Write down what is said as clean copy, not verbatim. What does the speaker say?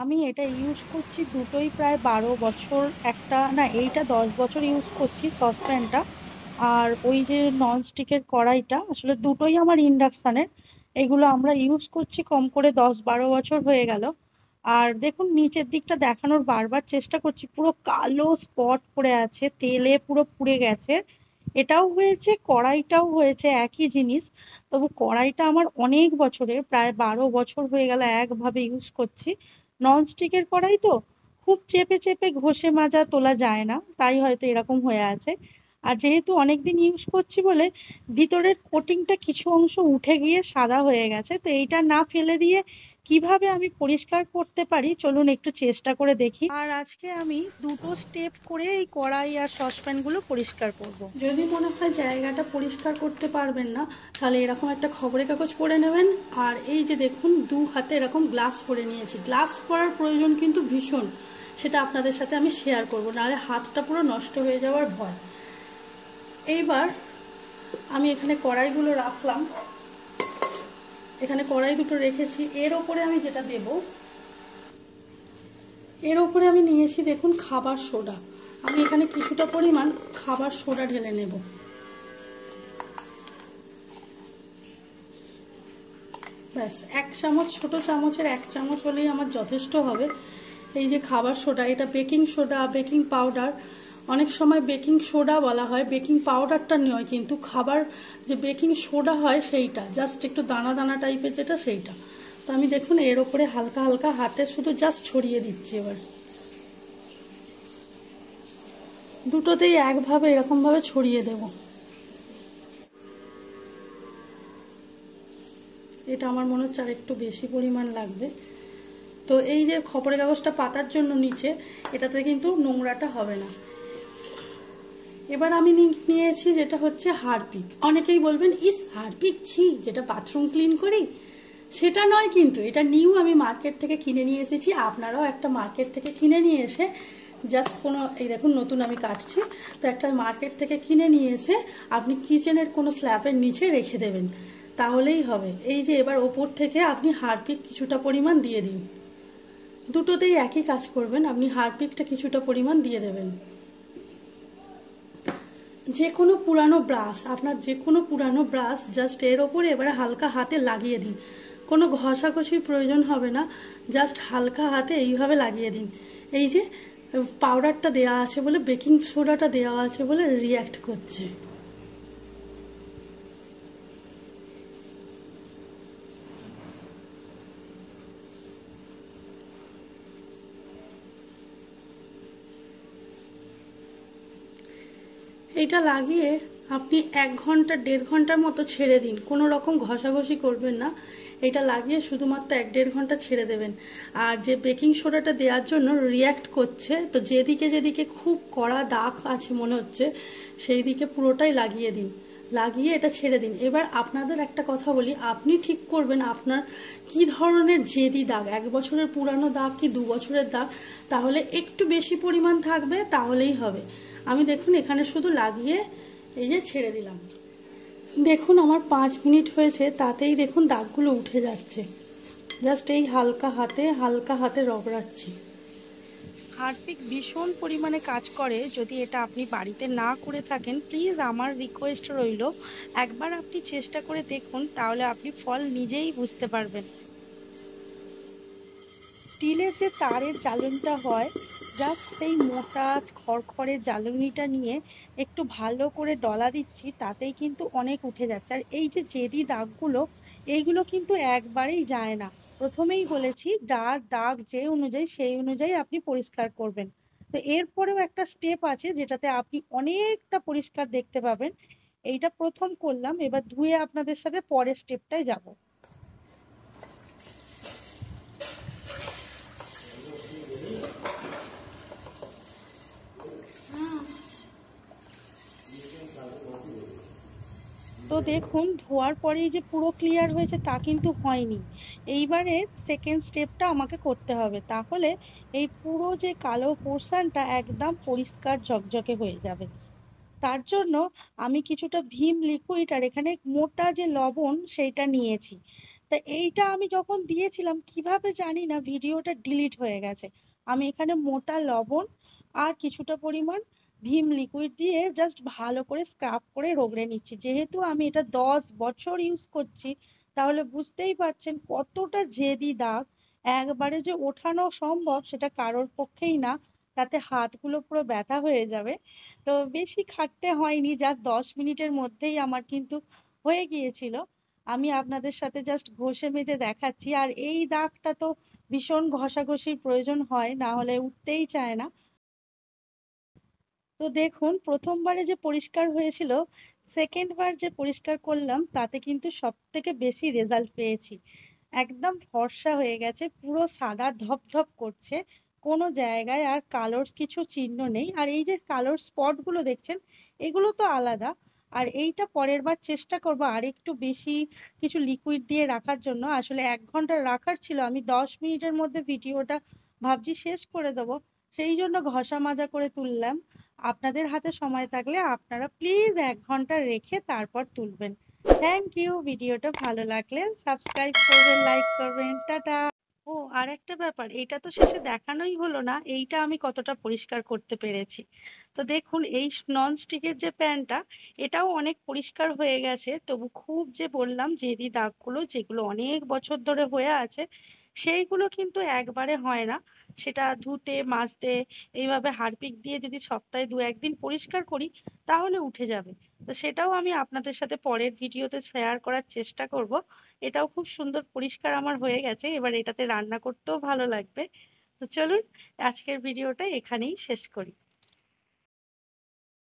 আমি এটা ইউজ করছি দুটোই প্রায় 12 বছর। একটা না, এইটা 10 বছর ইউজ করছি সসপ্যানটা। আর ওই যে ননস্টিকের কড়াইটা, আসলে দুটোই আমার ইন্ডাকশনের। এগুলো আমরা ইউজ করছি কম করে 10-12 বছর হয়ে গেল। আর দেখুন নিচের দিকটা দেখানোর বারবার চেষ্টা করছি, পুরো কালো স্পট পড়ে আছে, তেলে পুরো পুড়ে গেছে। এটাও হয়েছে, কড়াইটাও হয়েছে, একই জিনিস। তবু কড়াইটা আমার অনেক বছরের, প্রায় 12 বছর হয়ে গেল একভাবে ইউজ করছি। ননস্টিকের কড়াই তো খুব চেপে চেপে ঘষে মাজা তোলা যায় না, তাই হয়তো এরকম হয়ে আছে। আর যেহেতু অনেকদিন ইউজ করছি বলে ভিতরের কোটিংটা কিছু অংশ উঠে গিয়ে সাদা হয়ে গেছে। তো এইটা না ফেলে দিয়ে কিভাবে আমি পরিষ্কার করতে পারি, চলুন একটু চেষ্টা করে দেখি। আর আজকে আমি দুটো স্টেপ করে এই কড়াই আর সসপ্যান গুলো পরিষ্কার করব। যদি মনে হয় জায়গাটা পরিষ্কার করতে পারবেন না, তাহলে এরকম একটা খবরের কাগজ পরে নেবেন। আর এই যে দেখুন, দু হাতে এরকম গ্লাভস পরে নিয়েছি। গ্লাভস পরার প্রয়োজন কিন্তু ভীষণ, সেটা আপনাদের সাথে আমি শেয়ার করব, নাহলে হাতটা পুরো নষ্ট হয়ে যাওয়ার ভয়। এইবার আমি এখানে কড়াইগুলো রাখলাম, এখানে কড়াই দুটো রেখেছি। এর ওপরে আমি যেটা দেব, এর ওপরে আমি নিয়েছি দেখুন খাবার সোডা। আমি এখানে কিছুটা পরিমাণ খাবার সোডা ঢেলে নেব। ব্যাস 1 চামচ, ছোটো চামচের 1 চামচ হলেই আমার যথেষ্ট হবে। এই যে খাবার সোডা, এটা বেকিং সোডা, বেকিং পাউডার, অনেক সময় বেকিং সোডা বলা হয়, বেকিং পাউডারটা নয় কিন্তু, খাবার যে বেকিং সোডা হয় সেইটা, জাস্ট একটু দানা দানা টাইপের যেটা, সেইটা। তো আমি দেখুন এর ওপরে হালকা হালকা হাতে শুধু জাস্ট ছড়িয়ে দিচ্ছি। এবার দুটোতেই একভাবে এরকমভাবে ছড়িয়ে দেব। এটা আমার মনে হচ্ছে আর একটু বেশি পরিমাণ লাগবে। তো এই যে খবরের কাগজটা পাতার জন্য নিচে, এটাতে কিন্তু নোংরাটা হবে না। এবার আমি নিয়েছি যেটা হচ্ছে হারপিক। অনেকেই বলবেন, ইস হারপিক ছি, যেটা বাথরুম ক্লিন করি, সেটা নয় কিন্তু, এটা নিউ আমি মার্কেট থেকে কিনে নিয়ে এসেছি। আপনারাও একটা মার্কেট থেকে কিনে নিয়ে এসে জাস্ট কোনো, এই দেখুন নতুন আমি কাটছি, তো একটা মার্কেট থেকে কিনে নিয়ে এসে আপনি কিচেনের কোনো স্ল্যাবের নিচে রেখে দেবেন, তাহলেই হবে। এই যে এবার ওপর থেকে আপনি হারপিক কিছুটা পরিমাণ দিয়ে দিন। দুটোতেই একই কাজ করবেন, আপনি হারপিকটা কিছুটা পরিমাণ দিয়ে দেবেন। যে কোনো পুরানো ব্রাশ, আপনার যে কোনো পুরানো ব্রাশ জাস্ট এর ওপরে এবারে হালকা হাতে লাগিয়ে দিন। কোনো ঘষাঘষির প্রয়োজন হবে না, জাস্ট হালকা হাতে এইভাবে লাগিয়ে দিন। এই যে পাউডারটা দেওয়া আছে বলে, বেকিং সোডাটা দেওয়া আছে বলে রিয়্যাক্ট করছে। এইটা লাগিয়ে আপনি 1 ঘন্টা 1.5 ঘন্টার মতো ছেড়ে দিন, কোনো রকম ঘষাঘষি করবেন না। এটা লাগিয়ে শুধুমাত্র 1-1.5 ঘন্টা ছেড়ে দেবেন। আর যে বেকিং সোডাটা দেওয়ার জন্য রিয়্যাক্ট করছে, তো যেদিকে যেদিকে খুব কড়া দাগ আছে মনে হচ্ছে, সেই দিকে পুরোটাই লাগিয়ে দিন, লাগিয়ে এটা ছেড়ে দিন। এবার আপনাদের একটা কথা বলি, আপনি ঠিক করবেন আপনার কি ধরনের জেদি দাগ, 1 বছরের পুরানো দাগ কি 2 বছরের দাগ, তাহলে একটু বেশি পরিমাণ থাকবে, তাহলেই হবে। আমি দেখুন এখানে শুধু লাগিয়ে এই যে ছেড়ে দিলাম। দেখুন আমার 5 মিনিট হয়েছে, তাতেই দেখুন দাগগুলো উঠে যাচ্ছে। জাস্ট এই হালকা হাতে রগড়াচ্ছি। হারপিক ভীষণ পরিমাণে কাজ করে। যদি এটা আপনি বাড়িতে না করে থাকেন, প্লিজ আমার রিকোয়েস্ট রইল, একবার আপনি চেষ্টা করে দেখুন, তাহলে আপনি ফল নিজেই বুঝতে পারবেন। স্টিলের যে তারের জ্বালনিটা হয়, জাস্ট সেই মোটা খড়খড়ে জ্বালনিটা নিয়ে একটু ভালো করে ডলা দিচ্ছি, তাতেই কিন্তু অনেক উঠে যাচ্ছে। আর এই যে জেদি দাগগুলো, এইগুলো কিন্তু একবারেই যায় না। প্রথমেই বলেছি, যার দাগ যে অনুযায়ী সেই অনুযায়ী আপনি পরিষ্কার করবেন। তো এরপরেও একটা স্টেপ আছে যেটাতে আপনি অনেকটা পরিষ্কার দেখতে পাবেন। এইটা প্রথম করলাম, এবার ধুয়ে আপনাদের সাথে পরের স্টেপটায় যাব। তো দেখুন ধোয়ার পরেই যে পুরো ক্লিয়ার হয়েছে তা কিন্তু হয়নি। এইবারে সেকেন্ড স্টেপটা আমাকে করতে হবে, তাহলে এই পুরো যে কালো পোর্শনটা একদম পরিষ্কার ঝকঝকে হয়ে যাবে। তার জন্য আমি কিছুটা ভীম লিকুইড আর এখানে মোটা যে লবণ সেইটা নিয়েছি। তা এইটা আমি যখন দিয়েছিলাম কিভাবে জানি না ভিডিওটা ডিলিট হয়ে গেছে। আমি এখানে মোটা লবণ আর কিছুটা পরিমাণ ভীম লিকুইড দিয়ে জাস্ট ভালো করে স্ক্রাব করে রগড়ে নিচ্ছি। যেহেতু আমি এটা 10 বছর ইউজ করছি, তাহলে বুঝতেই পারছেন কতটা জেদি দাগ। একবারে যে ওঠানো সম্ভব সেটা কারোর পক্ষেই না, তাতে হাতগুলো পুরো ব্যথা হয়ে যাবে। তো বেশি খাটতে হয়নি, জাস্ট 10 মিনিটের মধ্যেই আমার কিন্তু হয়ে গিয়েছিল। আমি আপনাদের সাথে জাস্ট ঘষে মেজে দেখাচ্ছি। আর এই দাগটা তো ভীষণ ঘষাঘষির প্রয়োজন হয়, না হলে উঠতেই চায় না। তো দেখুন, প্রথমবারে যে পরিষ্কার হয়েছিল, সেকেন্ড বার যে পরিষ্কার করলাম তাতে কিন্তু সব থেকে বেশি রেজাল্ট পেয়েছি। একদম ফর্সা হয়ে গেছে, পুরো সাদা ধপধপ করছে, কোনো জায়গায় আর কালোর কিছু চিহ্ন নেই। আর এই যে কালোর স্পট গুলো দেখছেন, এগুলো তো আলাদা। আর এইটা পরের বার চেষ্টা করবো আর একটু বেশি কিছু লিকুইড দিয়ে রাখার জন্য। আসলে 1 ঘন্টা রাখার ছিল, আমি 10 মিনিটের মধ্যে ভিডিওটা ভাবছি শেষ করে দেবো, সেই জন্য ঘষা মাজা করে তুললাম। আপনাদের হাতে সময় থাকলে আপনারা প্লিজ 1 ঘন্টা রেখে তারপর তুলবেন। Thank you. ভিডিওটা ভালো লাগলে সাবস্ক্রাইব করবেন, লাইক করবেন। টাটা। ও, আর একটা ব্যাপার, এইটা তো শেষে দেখানোই হলো না, এইটা আমি কতটা পরিষ্কার করতে পেরেছি। তো দেখুন, এই নন স্টিকের যে প্যানটা, এটাও অনেক পরিষ্কার হয়ে গেছে, তবু খুব যে বললাম জেদি দাগগুলো যেগুলো অনেক বছর ধরে হয়ে আছে, সেইগুলো কিন্তু একবারে হয় না। সেটা ধুতে মাজতে এইভাবে হারপিক দিয়ে যদি সপ্তাহে 2-1 দিন পরিষ্কার করি, তাহলে উঠে যাবে। তো সেটাও আমি আপনাদের সাথে পরের ভিডিওতে শেয়ার করার চেষ্টা করব। এটাও খুব সুন্দর পরিষ্কার আমার হয়ে গেছে, এবার এটাতে রান্না করতেও ভালো লাগবে। তো চলুন, আজকের ভিডিওটা এখানেই শেষ করি।